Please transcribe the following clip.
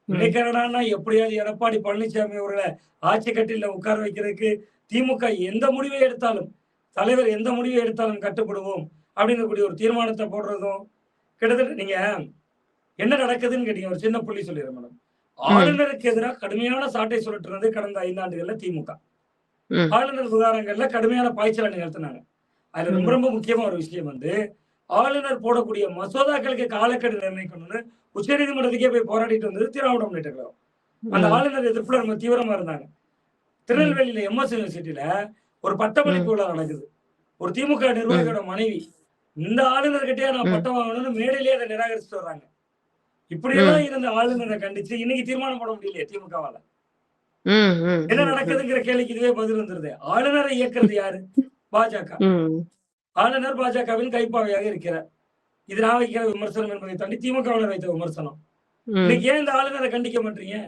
ம். இன்னைக்கு என்னடான்னா எப்படியாவது எடப்பாடி பழனிசாமி அவர்களை ஆட்சி கட்டில உட்கார வைக்கிறதுக்கு திமுக எந்த முடிவை எடுத்தாலும், தலைவர் எந்த முடிவை எடுத்தாலும் கட்டுப்படுவோம் அப்படிங்கக்கூடிய ஒரு தீர்மானத்த போடுறதும், கிட்டத்தட்ட நீங்க என்ன நடக்குதுன்னு கேட்டீங்க. ஒரு சின்ன புள்ளி சொல்லிடுறேன் மேடம். ம். ஆளுநருக்கு எதிரா கடுமையான சாட்டை சுழற்றுனது கடந்த 5 ஆண்டுகள்ல திமுக. ம். ஆளுநர் விவகாரங்கள்ல கடுமையான பாய்ச்சலை நிகழ்த்தினாங்க. அதுல ரொம்ப ம். ரொம்ப முக்கியமா ஒரு விஷயம் வந்து, ஆளுநர் போடக்கூடிய மசோதாக்களுக்கு காலக்கெடு நிர்ணயிக்கணும்னு உச்சநீதிமன்றத்துக்கே போய் போராடிட்டு வந்தது திராவிட முன்னேற்ற கழகம். அந்த ம். ஆளுநர் எதிர்ப்புல ரொம்ப தீவிரமா இருந்தாங்க. ம். திருநெல்வேலியில எம்எஸ் யூனிவர்சிட்டியில ஒரு பட்டமளிப்பு ம். விழா நடக்குது. ஒரு திமுக ம். நிர்வாகியோட மனைவி, இந்த ஆளுநர்கிட்டயே நான் ம். பட்டம் வாங்கணும்னு மேடையிலேயே அத நிராகரிச்சுட்டு வர்றாங்க. இப்படியெல்லாம் ம். இருந்த ஆளுநர கண்டிச்சு இன்னைக்கு தீர்மானம் போட முடியலையே திமுகவால. ம். ம். என்ன ம். நடக்குதுங்கிற கேள்விக்கு இதுவே பதில் வந்துருது. ஆளுநரை இயக்குறது யாரு? பாஜக. ம். ஆளுநர் பாஜகவின் கைப்பாவையாக இருக்கிறார். இது நான் வைக்கிற விமர்சனம் என்பதை தாண்டி திமுகவினர் வைத்த விமர்சனம். ம். இன்னைக்கு ஏன் இந்த ஆளுநரை கண்டிக்க மாட்டீங்க?